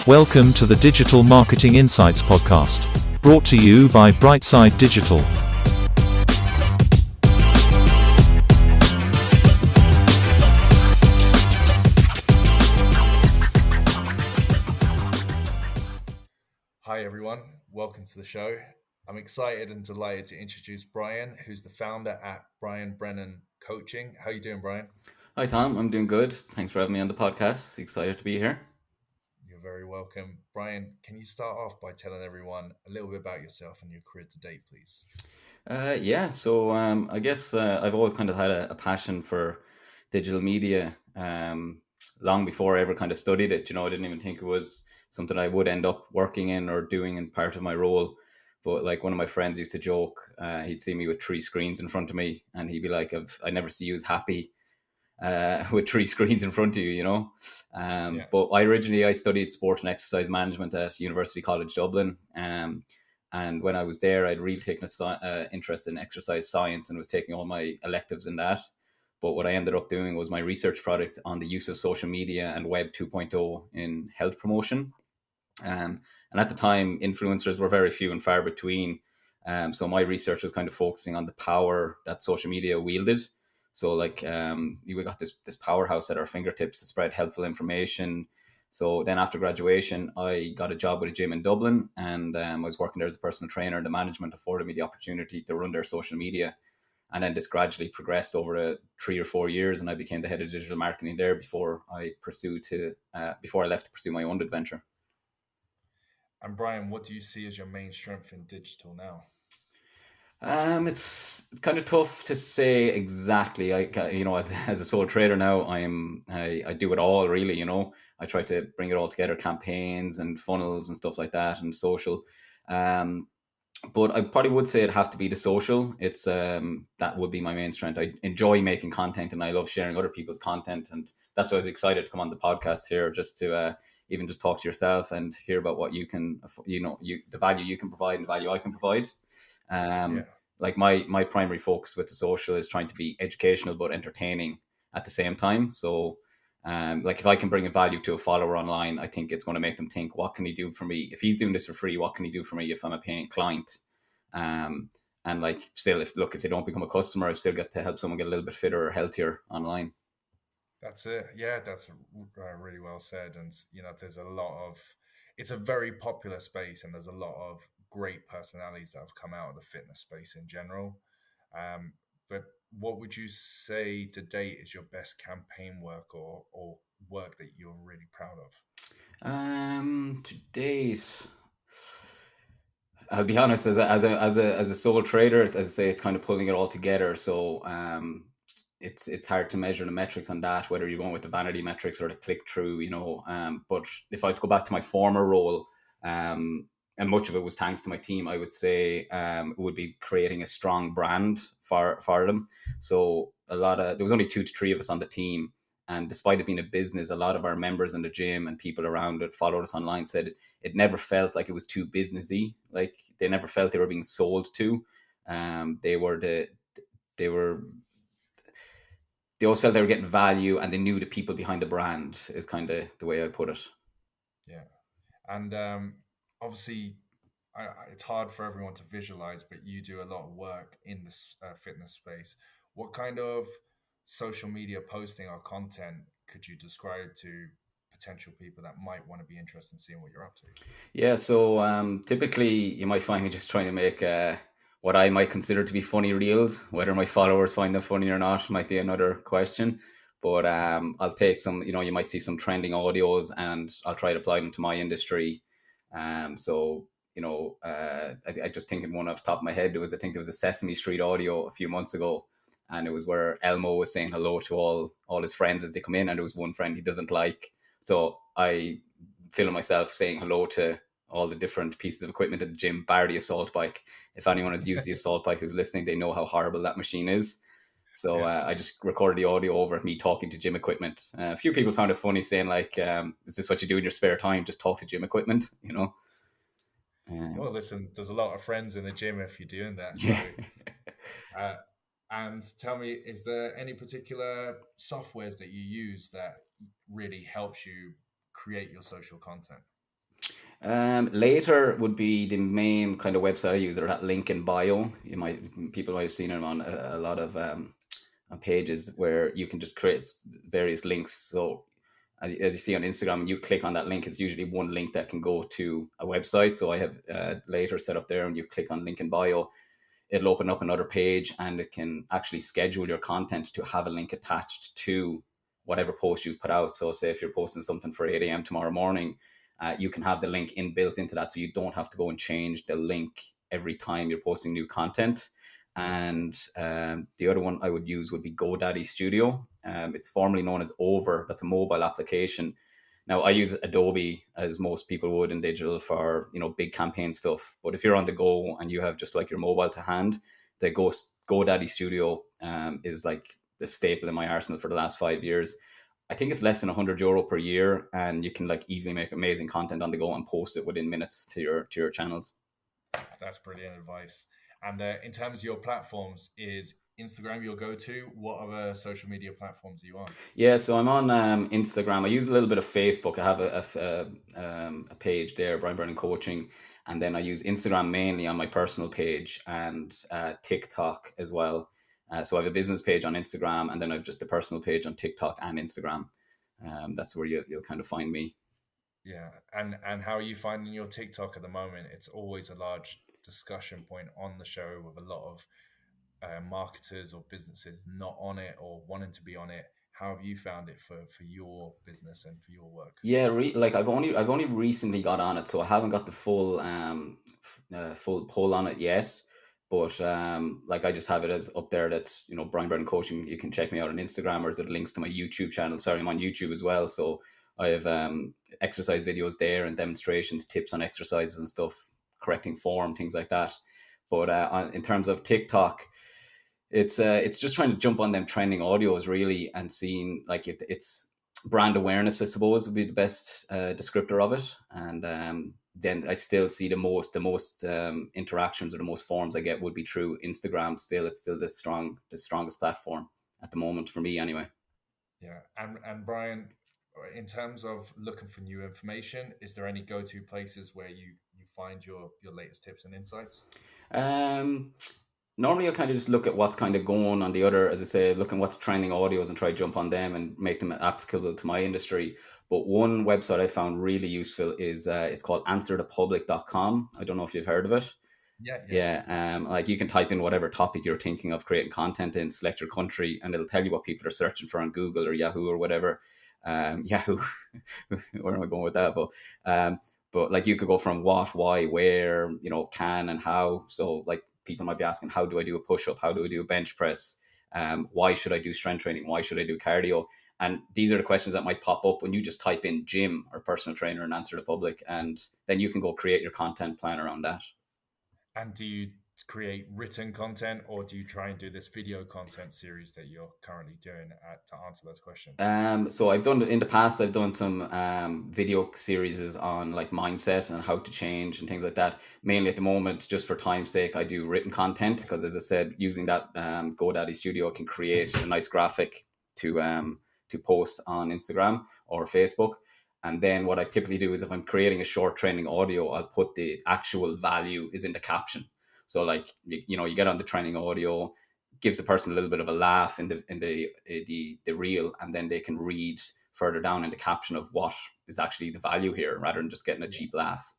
Welcome to the Digital Marketing Insights podcast, brought to you by Brightside Digital. Hi everyone, welcome to the show. I'm excited and delighted to introduce Brian, who's the founder at Brennan Coaching. How are you doing, Brian? Hi, Tom. I'm doing good. Thanks for having me on the podcast. Excited to be here. You're very welcome. Brian, can you start off by telling everyone a little bit about yourself and your career to date, please? I guess I've always kind of had a passion for digital media long before I ever kind of studied it. I didn't even think it was something I would end up working in or doing in part of my role. But like one of my friends used to joke, he'd see me with three screens in front of me and he'd be like, I never see you as happy with three screens in front of you. Yeah. But I studied sport and exercise management at University College Dublin. And when I was there, I'd really taken a interest in exercise science and was taking all my electives in that. But what I ended up doing was my research project on the use of social media and Web 2.0 in health promotion. And at the time, influencers were very few and far between. So my research was kind of focusing on the power that social media wielded. So we got this powerhouse at our fingertips to spread helpful information. So then after graduation, I got a job with a gym in Dublin and I was working there as a personal trainer, and the management afforded me the opportunity to run their social media. And then this gradually progressed over 3 or 4 years, and I became the head of digital marketing there before I left to pursue my own adventure. And Brian, what do you see as your main strength in digital now? It's kind of tough to say exactly. As a sole trader now, I do it all really. I try to bring it all together, campaigns and funnels and stuff like that, and social. But I probably would say it'd have to be the social. It's that would be my main strength. I enjoy making content and I love sharing other people's content, and that's why I was excited to come on the podcast here, just to even just talk to yourself and hear about what you can, the value you can provide and the value I can provide. Yeah. Like my primary focus with the social is trying to be educational but entertaining at the same time. So like if I can bring a value to a follower online, I think it's going to make them think, what can he do for me? If he's doing this for free, what can he do for me if I'm a paying client? And like still, if they don't become a customer, I still get to help someone get a little bit fitter or healthier online. That's it. Yeah, that's really well said. And, it's a very popular space and there's a lot of great personalities that have come out of the fitness space in general. But what would you say to date is your best campaign work or work that you're really proud of? To date, I'll be honest, as a sole trader, as I say, it's kind of pulling it all together. So it's hard to measure the metrics on that, whether you're going with the vanity metrics or the click through, But if I had to go back to my former role, and much of it was thanks to my team, I would say it would be creating a strong brand for them. So there was only 2 to 3 of us on the team. And despite it being a business, a lot of our members in the gym and people around it followed us online, said it never felt like it was too businessy. Like they never felt they were being sold to. They always felt they were getting value, and they knew the people behind the brand, is kind of the way I put it. Yeah. And obviously, it's hard for everyone to visualize, but you do a lot of work in this fitness space. What kind of social media posting or content could you describe to potential people that might want to be interested in seeing what you're up to? Yeah, so typically you might find me just trying to make what I might consider to be funny reels. Whether my followers find them funny or not might be another question. But I'll take some, you might see some trending audios and I'll try to apply them to my industry. I just think in one off the top of my head, I think there was a Sesame Street audio a few months ago, and it was where Elmo was saying hello to all his friends as they come in, and there was one friend he doesn't like. So I film myself saying hello to all the different pieces of equipment at the gym, bar the assault bike. If anyone has used the assault bike who's listening, they know how horrible that machine is. So I just recorded the audio over of me talking to gym equipment. A few people found it funny, saying like, is this what you do in your spare time? Just talk to gym equipment, Well, listen, there's a lot of friends in the gym if you're doing that. So, Yeah. and tell me, is there any particular softwares that you use that really helps you create your social content? Later would be the main kind of website I use, or that link in bio. People might have seen it on a lot of on pages where you can just create various links. So as you see on Instagram, you click on that link, it's usually one link that can go to a website. So I have later set up there, and you click on link in bio, it'll open up another page, and it can actually schedule your content to have a link attached to whatever post you've put out. So say if you're posting something for 8 a.m. tomorrow morning, you can have the link inbuilt into that, so you don't have to go and change the link every time you're posting new content. And the other one I would use would be GoDaddy Studio. It's formerly known as Over. That's a mobile application. Now I use Adobe, as most people would in digital, for big campaign stuff. But if you're on the go and you have just like your mobile to hand, the GoDaddy Studio is like the staple in my arsenal for the last 5 years. I think it's less than €100 per year, and you can like easily make amazing content on the go and post it within minutes to your channels. That's brilliant advice. And in terms of your platforms, is Instagram your go-to? What other social media platforms are you on? Yeah, so I'm on Instagram. I use a little bit of Facebook. I have a page there, Brian Brennan Coaching, and then I use Instagram mainly on my personal page, and TikTok as well. So I have a business page on Instagram, and then I have just a personal page on TikTok and Instagram. That's where you'll kind of find me. Yeah, and how are you finding your TikTok at the moment? It's always a large discussion point on the show, with a lot of marketers or businesses not on it or wanting to be on it. How have you found it for your business and for your work? Yeah, like I've only recently got on it, so I haven't got the full pull on it yet. But like I just have it as up there. That's Brian Brennan Coaching. You can check me out on Instagram, or is it links to my YouTube channel? Sorry, I'm on YouTube as well, so I have exercise videos there and demonstrations, tips on exercises and stuff, correcting form, things like that. But in terms of TikTok, it's just trying to jump on them trending audios really, and seeing like if it's brand awareness, I suppose, would be the best descriptor of it. And then I still see the most interactions, or the most forms I get would be through Instagram. Still, it's still the strongest platform at the moment for me, anyway. Yeah, and Brian, in terms of looking for new information, is there any go-to places where you find your latest tips and insights? Um, Normally I kind of just look at what's kind of going on the other, as I say, looking what's trending audios and try to jump on them and make them applicable to my industry. But one website I found really useful is it's called answerthepublic.com. I don't know if you've heard of it. Yeah, yeah, Yeah, like you can type in whatever topic you're thinking of creating content in, select your country, and it'll tell you what people are searching for on Google or Yahoo or whatever. Yahoo, where am I going with that? But like you could go from what, why, where, can and how. So like people might be asking, how do I do a push up? How do I do a bench press? Why should I do strength training? Why should I do cardio? And these are the questions that might pop up when you just type in gym or personal trainer and Answer the Public, and then you can go create your content plan around that. And do you create written content, or do you try and do this video content series that you're currently doing to answer those questions? So I've done in the past. I've done some video series on like mindset and how to change and things like that. Mainly at the moment, just for time's sake, I do written content because, as I said, using that GoDaddy Studio, I can create a nice graphic to post on Instagram or Facebook. And then what I typically do is, if I'm creating a short training audio, I'll put the actual value is in the caption. So like you get on the training audio, gives the person a little bit of a laugh in the reel, and then they can read further down in the caption of what is actually the value here, rather than just getting a Yeah, cheap laugh.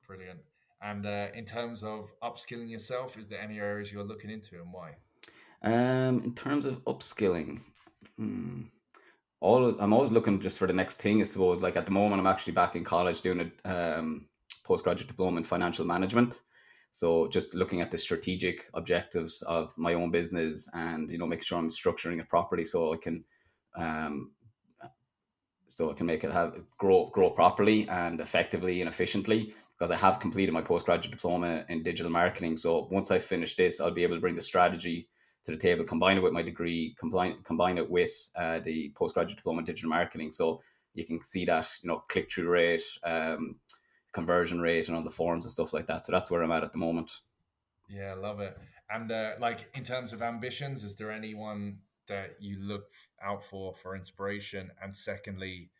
brilliant. And in terms of upskilling yourself, is there any areas you're looking into, and why? In terms of upskilling, hmm, I'm always looking just for the next thing, I suppose. Like at the moment, I'm actually back in college doing a postgraduate diploma in financial management. So just looking at the strategic objectives of my own business, and make sure I'm structuring it properly, um, so I can make it have grow properly and effectively and efficiently. Because I have completed my postgraduate diploma in digital marketing, so once I finish this, I'll be able to bring the strategy to the table, combine it with my degree, combine it with the postgraduate diploma in digital marketing. So you can see that click through rate, conversion rate, and all the forums and stuff like that. So that's where I'm at the moment. Yeah, I love it. And like in terms of ambitions, is there anyone that you look out for inspiration? And secondly,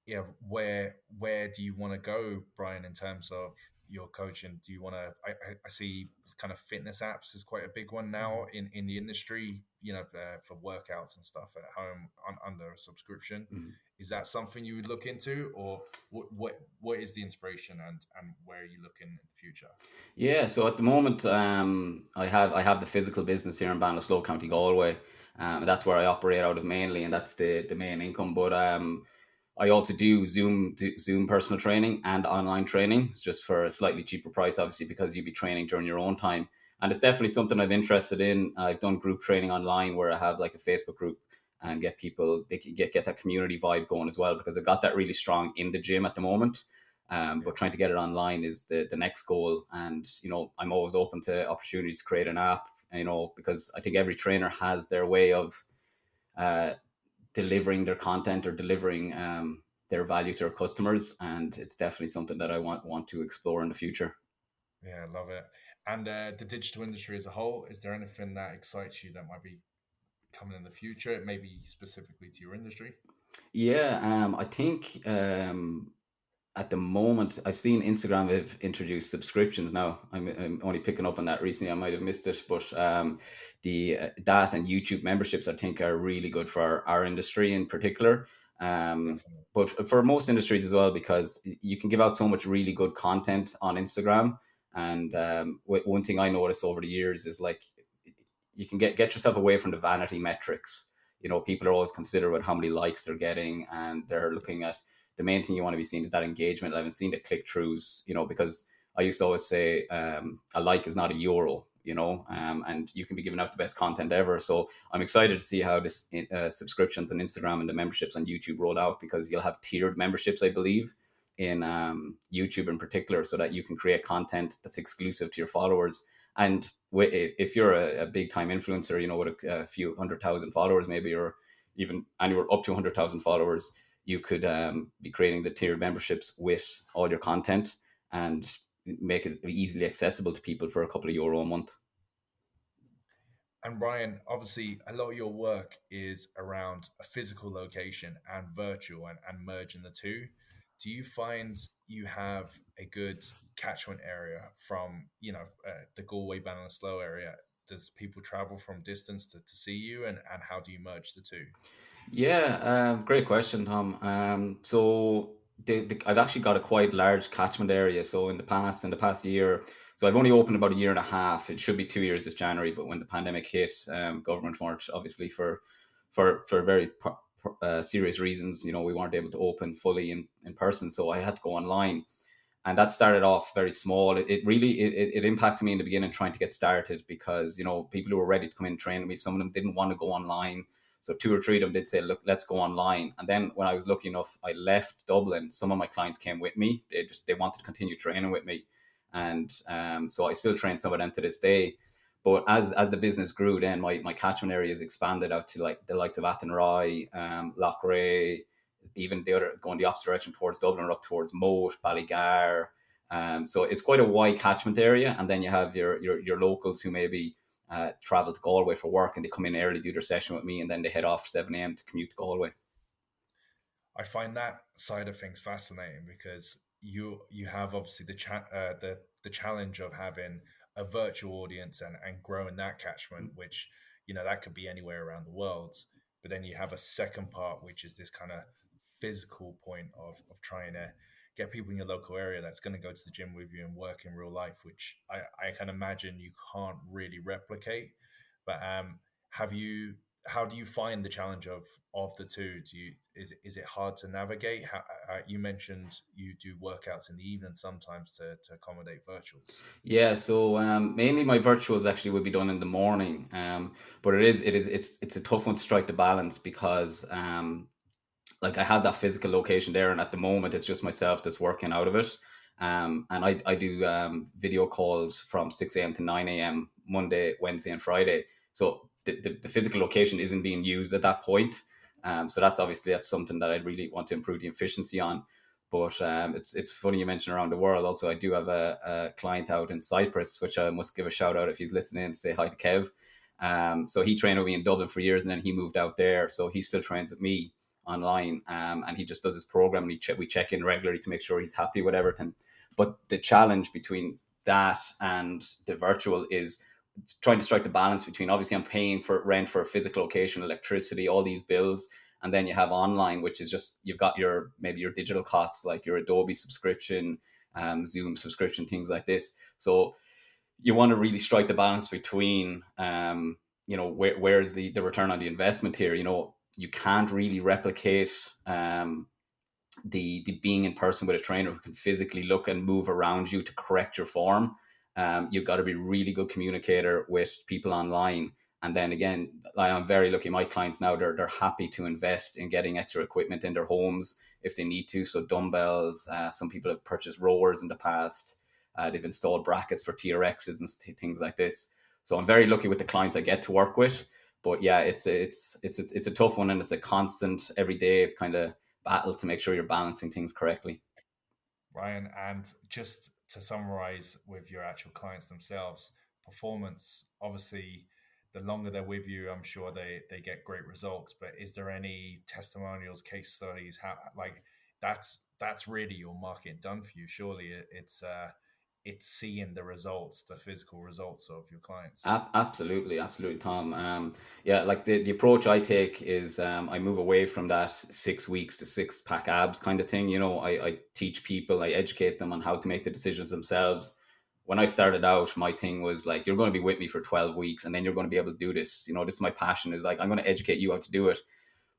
yeah, where do you want to go, Brian, in terms of your coaching? Do you want to? I see kind of fitness apps is quite a big one now in the industry. For workouts and stuff at home under a subscription. Mhm. Is that something you would look into, or what is the inspiration and where are you looking in the future? Yeah, so at the moment, I have the physical business here in Ballinasloe, County Galway. That's where I operate out of mainly, and that's the main income. But I also do Zoom personal training and online training. It's just for a slightly cheaper price, obviously, because you'd be training during your own time. And it's definitely something I'm interested in. I've done group training online where I have like a Facebook group and get people they can get that community vibe going as well, because I've got that really strong in the gym at the moment. Yeah, But trying to get it online is the next goal. And, I'm always open to opportunities to create an app, because I think every trainer has their way of uh, delivering their content or delivering their value to their customers. And it's definitely something that I want to explore in the future. yeah, I love it. And the digital industry as a whole, is there anything that excites you that might be coming in the future, maybe specifically to your industry? Yeah, I think at the moment I've seen Instagram have introduced subscriptions now. I'm only picking up on that recently. I might have missed it, but the that and YouTube memberships I think are really good for our industry in particular. Definitely. But for most industries as well, because you can give out so much really good content on Instagram. And one thing I noticed over the years is like you can get yourself away from the vanity metrics. People are always considerate with how many likes they're getting, and they're looking at the main thing you want to be seeing is that engagement. I haven't seen the click throughs, because I used to always say a like is not a euro, and you can be giving out the best content ever. So I'm excited to see how this subscriptions on Instagram and the memberships on YouTube roll out, because you'll have tiered memberships, I believe, in YouTube in particular, so that you can create content that's exclusive to your followers. And if you're a big time influencer, with a few 100,000 followers, maybe, or even anywhere up to 100,000 followers, you could be creating the tiered memberships with all your content and make it easily accessible to people for a couple of euro a month. And Ryan, obviously, a lot of your work is around a physical location and virtual and merging the two. Do you find you have a good catchment area from, the Galway, Ballinasloe area? Does people travel from distance to see you, and how do you merge the two? Yeah, great question, Tom. So I've actually got a quite large catchment area. So in the past year, so I've only opened about a year and a half. It should be 2 years this January, but when the pandemic hit, government weren't, obviously, for very serious reasons. We weren't able to open fully in person, so I had to go online. And that started off very small. It really it impacted me in the beginning trying to get started, because people who were ready to come in and train with me, some of them didn't want to go online. So two or three of them did say, look, let's go online. And then when I was lucky enough, I left Dublin, some of my clients came with me. They wanted to continue training with me. And so I still train some of them to this day. But as the business grew, then my catchment areas expanded out to like the likes of Athenry, Loughrea, even the other, going the opposite direction towards Dublin, or up towards Moat, Ballygar. So it's quite a wide catchment area. And then you have your locals who maybe travel to Galway for work, and they come in early, do their session with me, and then they head off 7 a.m. to commute to Galway. I find that side of things fascinating because you have obviously the challenge of having a virtual audience and growing that catchment, which that could be anywhere around the world. But then you have a second part, which is this kind of physical point of trying to get people in your local area that's going to go to the gym with you and work in real life, which I can imagine you can't really replicate. But have you how do you find the challenge of the two? Is it hard to navigate? You mentioned you do workouts in the evening sometimes to accommodate virtuals. Yeah, so mainly my virtuals actually would be done in the morning, but it's a tough one to strike the balance, because like I have that physical location there, and at the moment it's just myself that's working out of it. And I do video calls from 6 a.m. to 9 a.m. Monday, Wednesday, and Friday. So the physical location isn't being used at that point. So that's something that I really want to improve the efficiency on. But it's funny you mentioned around the world. Also, I do have a client out in Cyprus, which I must give a shout out if he's listening. Say hi to Kev. So he trained with me in Dublin for years, and then he moved out there. So he still trains with me online, and he just does his program, and we check in regularly to make sure he's happy with everything. But the challenge between that and the virtual is trying to strike the balance between, obviously I'm paying for rent for a physical location, electricity, all these bills, and then you have online, which is just, you've got your maybe your digital costs like your Adobe subscription, Zoom subscription, things like this. So you want to really strike the balance between where's the return on the investment here. You can't really replicate the being in person with a trainer who can physically look and move around you to correct your form. You've got to be a really good communicator with people online. And then again, I'm very lucky. My clients now, they're happy to invest in getting extra equipment in their homes if they need to. So dumbbells, some people have purchased rowers in the past. They've installed brackets for TRXs and things like this. So I'm very lucky with the clients I get to work with. But yeah, it's a tough one, and it's a constant everyday kind of battle to make sure you're balancing things correctly. Ryan, and just to summarize with your actual clients themselves, performance, obviously, the longer they're with you, I'm sure they get great results. But is there any testimonials, case studies? How, like, that's really your market done for you? Surely it's seeing the results, the physical results of your clients. Absolutely, Tom. Yeah, like the approach I take is I move away from that 6 weeks to six pack abs kind of thing. I teach people, I educate them on how to make the decisions themselves. When I started out, my thing was like, you're going to be with me for 12 weeks and then you're going to be able to do this. This is my passion, is like, I'm going to educate you how to do it.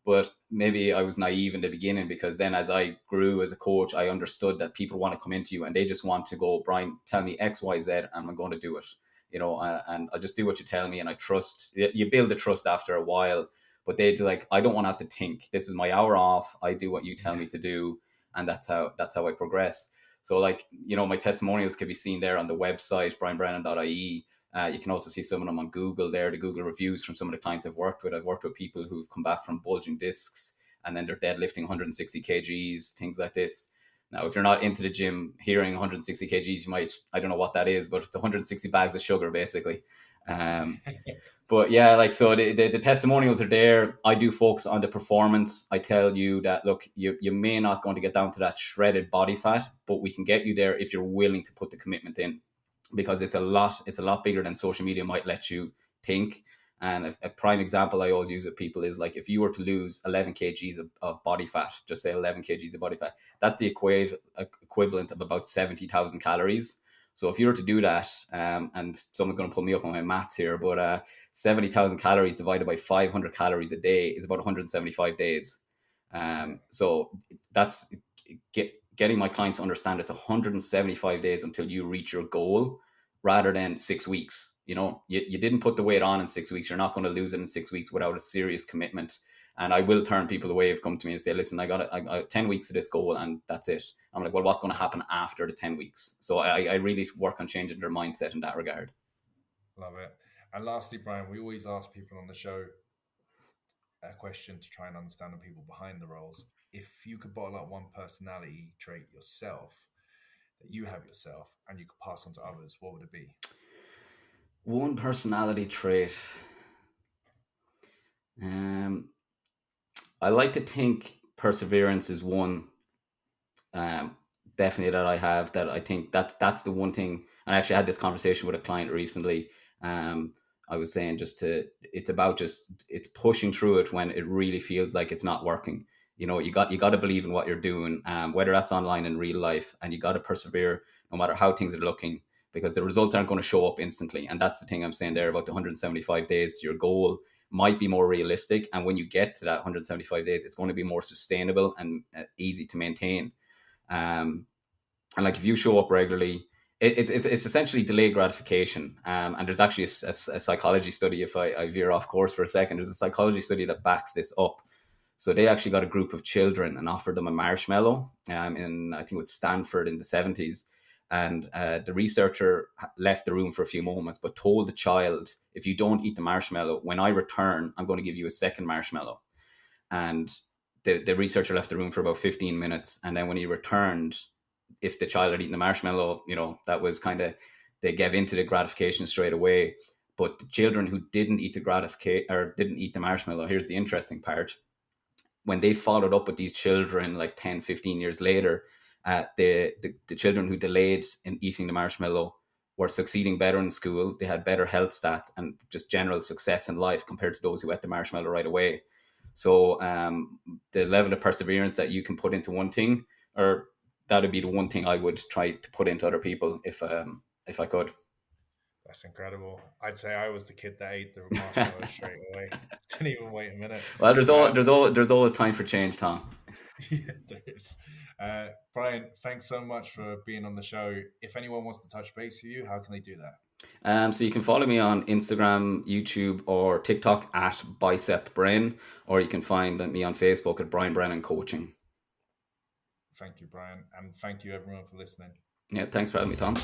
But maybe I was naive in the beginning, because then as I grew as a coach, I understood that people want to come into you and they just want to go, Brian, tell me X, Y, Z, and I'm going to do it. And I'll just do what you tell me. And I trust, you build the trust after a while, but they'd like, I don't want to have to think. This is my hour off. I do what you tell me to do. And that's how I progress. So like, my testimonials can be seen there on the website, brianbrennan.ie. You can also see some of them on Google there, the Google reviews from some of the clients I've worked with. I've worked with people who've come back from bulging discs and then they're deadlifting 160 kgs, things like this. Now, if you're not into the gym, hearing 160 kgs, you might, I don't know what that is, but it's 160 bags of sugar, basically. But yeah, like, so the testimonials are there. I do focus on the performance. I tell you that, look, you may not going to get down to that shredded body fat, but we can get you there if you're willing to put the commitment in, because it's a lot bigger than social media might let you think. And a prime example I always use with people is like, if you were to lose 11 kgs of body fat, just say 11 kgs of body fat, that's the equivalent of about 70,000 calories. So if you were to do that, and someone's going to pull me up on my maths here, but 70,000 calories divided by 500 calories a day is about 175 days. So that's getting my clients to understand it's 175 days until you reach your goal, rather than 6 weeks. You didn't put the weight on in 6 weeks. You're not going to lose it in 6 weeks without a serious commitment. And I will turn people away who've come to me and say, listen, I got 10 weeks to this goal and that's it. I'm like, well, what's going to happen after the 10 weeks? So I really work on changing their mindset in that regard. Love it. And lastly, Brian, we always ask people on the show a question to try and understand the people behind the roles. If you could bottle up one personality trait yourself, that you have yourself, and you could pass on to others, what would it be? One personality trait. I like to think perseverance is one. Definitely that I have, that I think that's the one thing. And I actually had this conversation with a client recently. I was saying it's pushing through it when it really feels like it's not working. You got to believe in what you're doing, whether that's online in real life, and you got to persevere no matter how things are looking, because the results aren't going to show up instantly. And that's the thing I'm saying there about the 175 days. Your goal might be more realistic, and when you get to that 175 days, it's going to be more sustainable and easy to maintain. And like, if you show up regularly, it's essentially delayed gratification. And there's actually a psychology study, if I veer off course for a second, there's a psychology study that backs this up. So they actually got a group of children and offered them a marshmallow in, I think it was Stanford in the 70s. And the researcher left the room for a few moments, but told the child, if you don't eat the marshmallow, when I return, I'm going to give you a second marshmallow. And the researcher left the room for about 15 minutes. And then when he returned, if the child had eaten the marshmallow, that was kind of, they gave into the gratification straight away. But the children who didn't eat the marshmallow, here's the interesting part. when they followed up with these children like 10, 15 years later, the children who delayed in eating the marshmallow were succeeding better in school. They had better health stats and just general success in life compared to those who ate the marshmallow right away. So the level of perseverance that you can put into one thing, or that would be the one thing I would try to put into other people if I could. That's incredible. I'd say I was the kid that ate the marshmallow straight away. Didn't even wait a minute. Well, there's always time for change, Tom. Yeah, there is. Brian, thanks so much for being on the show. If anyone wants to touch base with you, how can they do that? So you can follow me on Instagram, YouTube, or TikTok at Bicep Brain, or you can find me on Facebook at Brian Brennan Coaching. Thank you, Brian, and thank you everyone for listening. Yeah, thanks for having me, Tom.